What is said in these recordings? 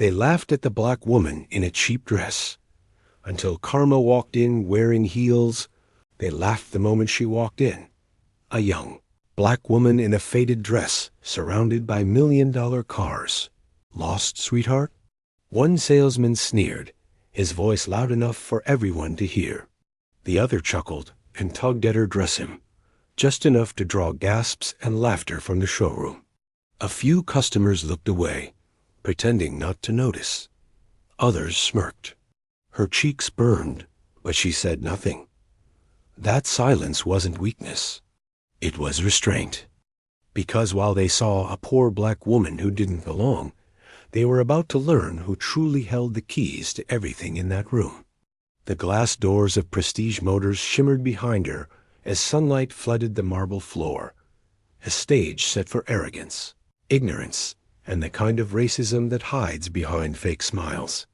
They laughed at the black woman in a cheap dress. Until Karma walked in wearing heels, they laughed the moment she walked in. A young, black woman in a faded dress, surrounded by $1,000,000 cars. Lost, sweetheart? One salesman sneered, his voice loud enough for everyone to hear. The other chuckled and tugged at her dress hem, just enough to draw gasps and laughter from the showroom. A few customers looked away, pretending not to notice. Others smirked. Her cheeks burned, but she said nothing. That silence wasn't weakness. It was restraint. Because while they saw a poor black woman who didn't belong, they were about to learn who truly held the keys to everything in that room. The glass doors of Prestige Motors shimmered behind her as sunlight flooded the marble floor, a stage set for arrogance, ignorance, and the kind of racism that hides behind fake smiles.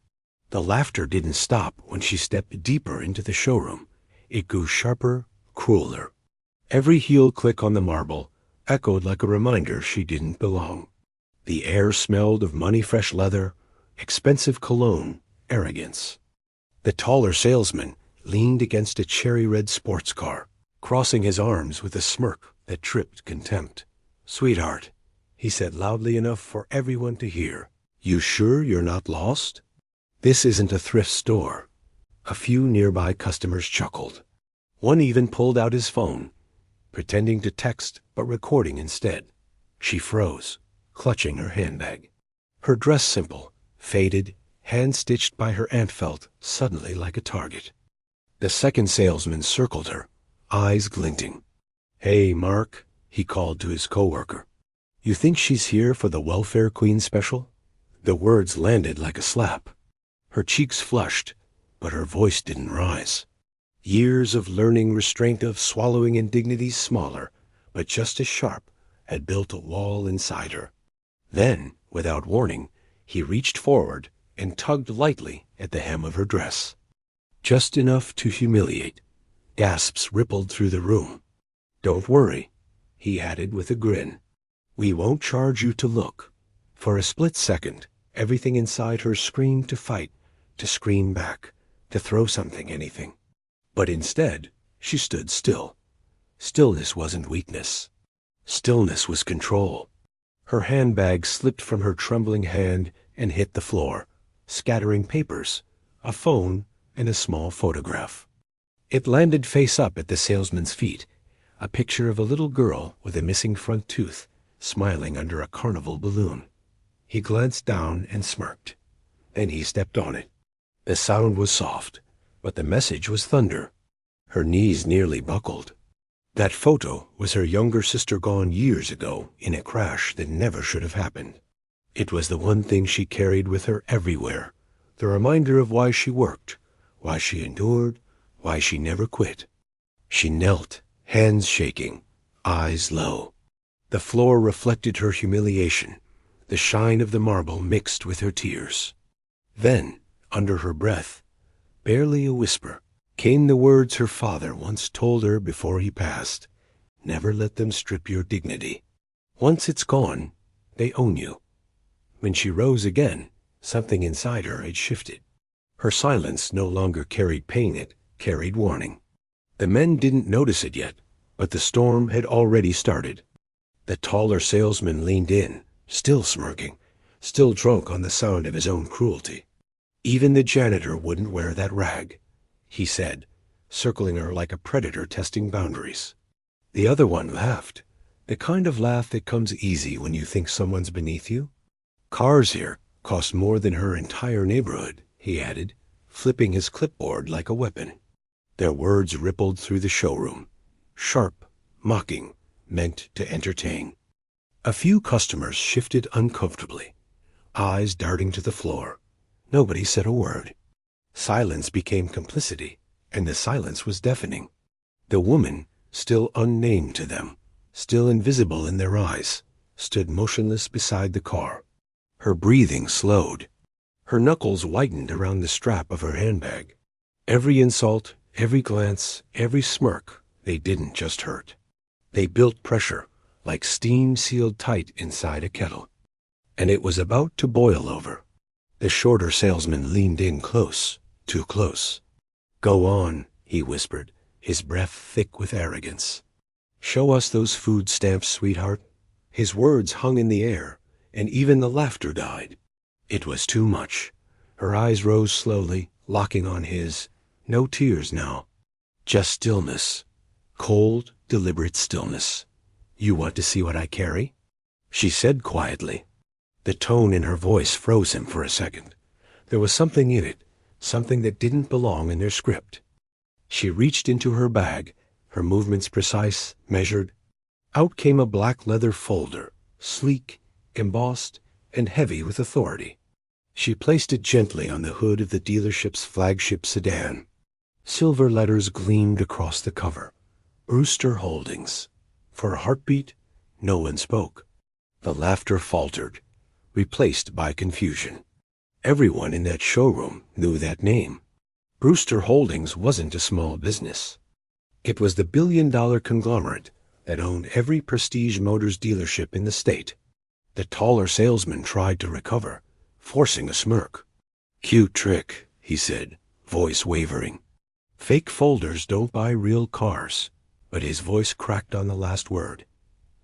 The laughter didn't stop when she stepped deeper into the showroom. It grew sharper, crueler. Every heel click on the marble echoed like a reminder she didn't belong. The air smelled of money-fresh leather, expensive cologne, arrogance. The taller salesman leaned against a cherry-red sports car, crossing his arms with a smirk that tripped contempt. "Sweetheart," he said loudly enough for everyone to hear, "you sure you're not lost? This isn't a thrift store." A few nearby customers chuckled. One even pulled out his phone, pretending to text but recording instead. She froze, clutching her handbag. Her dress simple, faded, hand-stitched by her aunt felt suddenly like a target. The second salesman circled her, eyes glinting. "Hey, Mark," he called to his coworker. "You think she's here for the Welfare Queen special?" The words landed like a slap. Her cheeks flushed, but her voice didn't rise. Years of learning restraint, of swallowing indignity smaller, but just as sharp, had built a wall inside her. Then, without warning, he reached forward and tugged lightly at the hem of her dress. Just enough to humiliate. Gasps rippled through the room. "Don't worry," he added with a grin. "We won't charge you to look." For a split second, everything inside her screamed to fight, to scream back, to throw something, anything. But instead, she stood still. Stillness wasn't weakness. Stillness was control. Her handbag slipped from her trembling hand and hit the floor, scattering papers, a phone, and a small photograph. It landed face up at the salesman's feet, a picture of a little girl with a missing front tooth, smiling under a carnival balloon. He glanced down and smirked. Then he stepped on it. The sound was soft, but the message was thunder. Her knees nearly buckled. That photo was her younger sister gone years ago in a crash that never should have happened. It was the one thing she carried with her everywhere, the reminder of why she worked, why she endured, why she never quit. She knelt, hands shaking, eyes low. The floor reflected her humiliation, the shine of the marble mixed with her tears. Then, under her breath, barely a whisper, came the words her father once told her before he passed. "Never let them strip your dignity. Once it's gone, they own you." When she rose again, something inside her had shifted. Her silence no longer carried pain, it carried warning. The men didn't notice it yet, but the storm had already started. The taller salesman leaned in, still smirking, still drunk on the sound of his own cruelty. "Even the janitor wouldn't wear that rag," he said, circling her like a predator testing boundaries. The other one laughed, the kind of laugh that comes easy when you think someone's beneath you. "Cars here cost more than her entire neighborhood," he added, flipping his clipboard like a weapon. Their words rippled through the showroom, sharp, mocking, meant to entertain. A few customers shifted uncomfortably, eyes darting to the floor. Nobody said a word. Silence became complicity, and the silence was deafening. The woman, still unnamed to them, still invisible in their eyes, stood motionless beside the car. Her breathing slowed. Her knuckles whitened around the strap of her handbag. Every insult, every glance, every smirk, they didn't just hurt. They built pressure, like steam sealed tight inside a kettle. And it was about to boil over. The shorter salesman leaned in close, too close. "Go on," he whispered, his breath thick with arrogance. "Show us those food stamps, sweetheart." His words hung in the air, and even the laughter died. It was too much. Her eyes rose slowly, locking on his. No tears now. Just stillness. Cold, deliberate stillness. "You want to see what I carry?" she said quietly. The tone in her voice froze him for a second. There was something in it, something that didn't belong in their script. She reached into her bag, her movements precise, measured. Out came a black leather folder, sleek, embossed, and heavy with authority. She placed it gently on the hood of the dealership's flagship sedan. Silver letters gleamed across the cover. Brewster Holdings. For a heartbeat, no one spoke. The laughter faltered, replaced by confusion. Everyone in that showroom knew that name. Brewster Holdings wasn't a small business. It was the billion-dollar conglomerate that owned every prestige motors dealership in the state. The taller salesman tried to recover, forcing a smirk. "Cute trick," he said, voice wavering. "Fake folders don't buy real cars." But his voice cracked on the last word.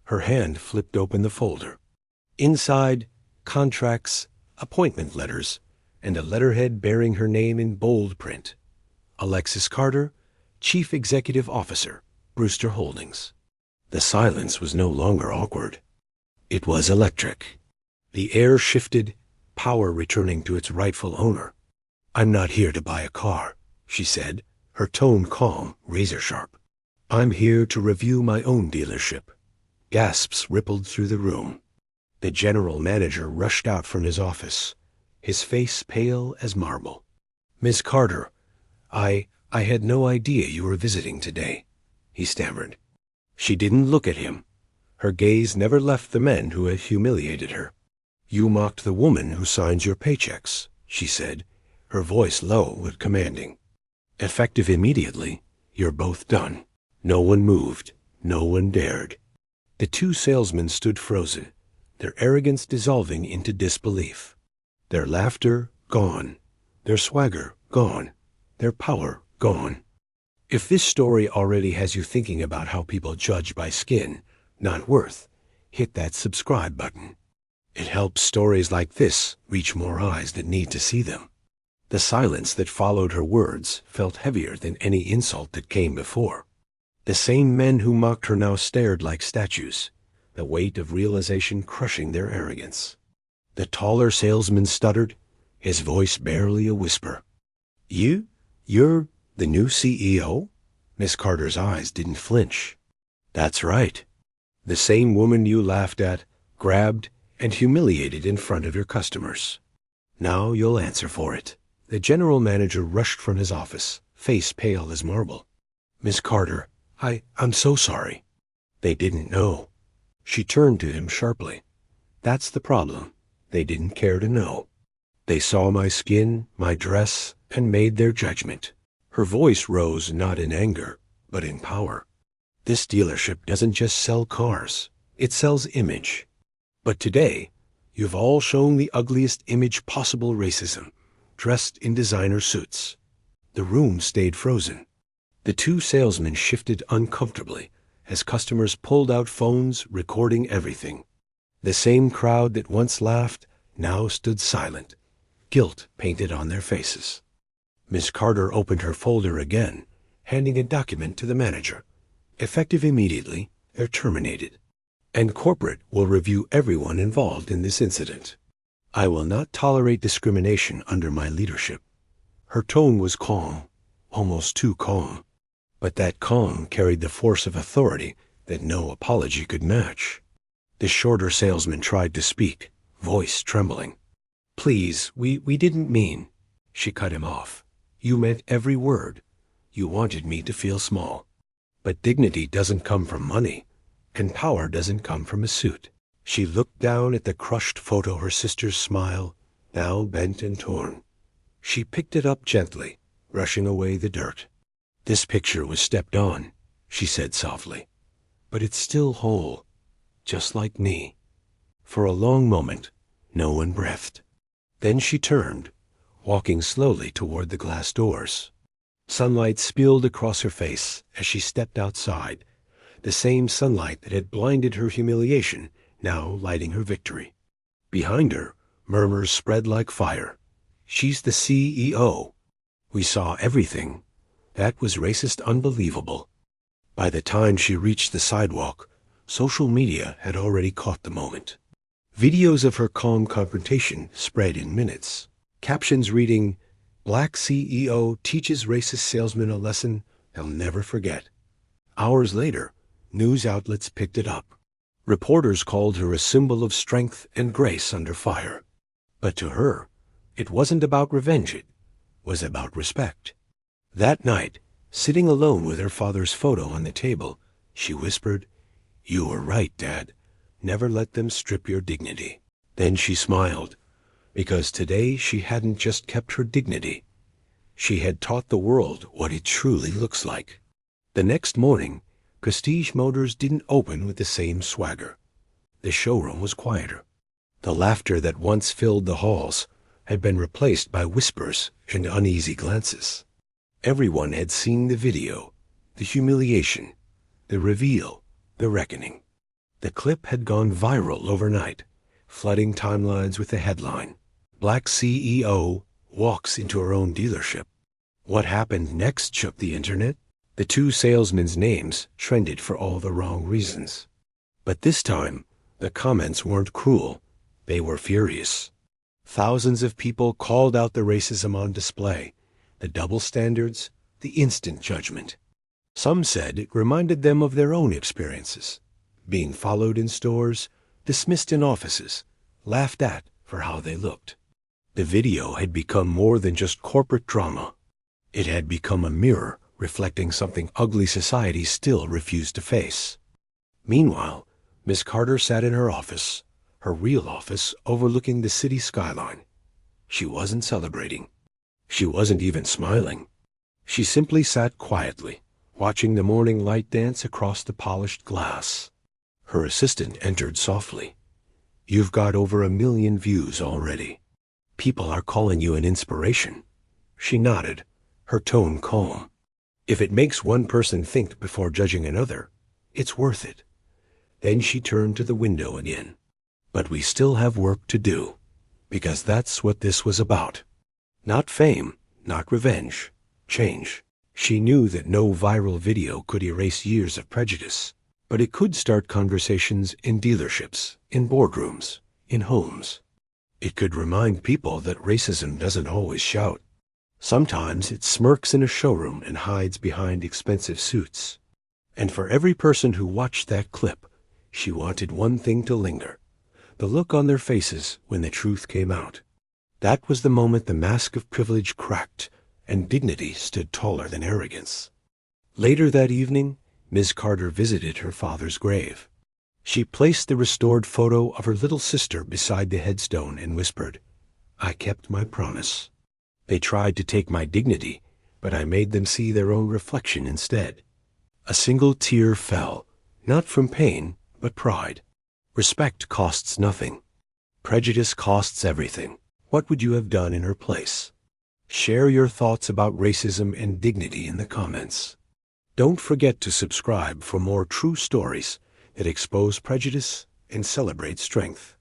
Her hand flipped open the folder. Inside, contracts, appointment letters, and a letterhead bearing her name in bold print. Alexis Carter, Chief Executive Officer, Brewster Holdings. The silence was no longer awkward. It was electric. The air shifted, power returning to its rightful owner. "I'm not here to buy a car," she said, her tone calm, razor-sharp. "I'm here to review my own dealership." Gasps rippled through the room. The general manager rushed out from his office, his face pale as marble. "Miss Carter, I had no idea you were visiting today," he stammered. She didn't look at him. Her gaze never left the men who had humiliated her. "You mocked the woman who signs your paychecks," she said, her voice low but commanding. "Effective immediately, you're both done." No one moved. No one dared. The two salesmen stood frozen, their arrogance dissolving into disbelief. Their laughter gone. Their swagger gone. Their power gone. If this story already has you thinking about how people judge by skin, not worth, hit that subscribe button. It helps stories like this reach more eyes that need to see them. The silence that followed her words felt heavier than any insult that came before. The same men who mocked her now stared like statues, the weight of realization crushing their arrogance. The taller salesman stuttered, his voice barely a whisper. You're the new CEO?" Miss Carter's eyes didn't flinch. "That's right. The same woman you laughed at, grabbed, and humiliated in front of your customers. Now you'll answer for it." The general manager rushed from his office, face pale as marble. "Miss Carter, I'm so sorry." "They didn't know." She turned to him sharply. "That's the problem. They didn't care to know. They saw my skin, my dress, and made their judgment." Her voice rose not in anger, but in power. "This dealership doesn't just sell cars. It sells image. But today, you've all shown the ugliest image possible racism, dressed in designer suits." The room stayed frozen. The two salesmen shifted uncomfortably as customers pulled out phones, recording everything. The same crowd that once laughed now stood silent, guilt painted on their faces. Miss Carter opened her folder again, handing a document to the manager. "Effective immediately, or terminated. And corporate will review everyone involved in this incident. I will not tolerate discrimination under my leadership." Her tone was calm, almost too calm. But that calm carried the force of authority that no apology could match. The shorter salesman tried to speak, voice trembling. "Please, we didn't mean." She cut him off. "You meant every word. You wanted me to feel small. But dignity doesn't come from money, and power doesn't come from a suit." She looked down at the crushed photo, her sister's smile, now bent and torn. She picked it up gently, brushing away the dirt. "This picture was stepped on," she said softly. "But it's still whole, just like me." For a long moment, no one breathed. Then she turned, walking slowly toward the glass doors. Sunlight spilled across her face as she stepped outside, the same sunlight that had blinded her humiliation now lighting her victory. Behind her, murmurs spread like fire. She's the CEO. We saw everything. That was racist unbelievable. By the time she reached the sidewalk, social media had already caught the moment. Videos of her calm confrontation spread in minutes. Captions reading, "Black CEO teaches racist salesman a lesson they'll never forget." Hours later, news outlets picked it up. Reporters called her a symbol of strength and grace under fire. But to her, it wasn't about revenge, it was about respect. That night, sitting alone with her father's photo on the table, she whispered, "You were right, Dad. Never let them strip your dignity." Then she smiled, because today she hadn't just kept her dignity. She had taught the world what it truly looks like. The next morning, Prestige Motors didn't open with the same swagger. The showroom was quieter. The laughter that once filled the halls had been replaced by whispers and uneasy glances. Everyone had seen the video, the humiliation, the reveal, the reckoning. The clip had gone viral overnight, flooding timelines with the headline, "Black CEO walks into her own dealership." What happened next shook the internet. The two salesmen's names trended for all the wrong reasons. But this time, the comments weren't cruel. They were furious. Thousands of people called out the racism on display, the double standards, the instant judgment. Some said it reminded them of their own experiences, being followed in stores, dismissed in offices, laughed at for how they looked. The video had become more than just corporate drama. It had become a mirror reflecting something ugly society still refused to face. Meanwhile, Miss Carter sat in her office, her real office overlooking the city skyline. She wasn't celebrating. She wasn't even smiling. She simply sat quietly, watching the morning light dance across the polished glass. Her assistant entered softly. "You've got over 1 million views already. People are calling you an inspiration." She nodded, her tone calm. "If it makes one person think before judging another, it's worth it." Then she turned to the window again. "But we still have work to do, because that's what this was about. Not fame, not revenge, change." She knew that no viral video could erase years of prejudice, but it could start conversations in dealerships, in boardrooms, in homes. It could remind people that racism doesn't always shout. Sometimes it smirks in a showroom and hides behind expensive suits. And for every person who watched that clip, she wanted one thing to linger: the look on their faces when the truth came out. That was the moment the mask of privilege cracked and dignity stood taller than arrogance. Later that evening, Ms. Carter visited her father's grave. She placed the restored photo of her little sister beside the headstone and whispered, "I kept my promise. They tried to take my dignity, but I made them see their own reflection instead." A single tear fell, not from pain, but pride. Respect costs nothing. Prejudice costs everything. What would you have done in her place? Share your thoughts about racism and dignity in the comments. Don't forget to subscribe for more true stories that expose prejudice and celebrate strength.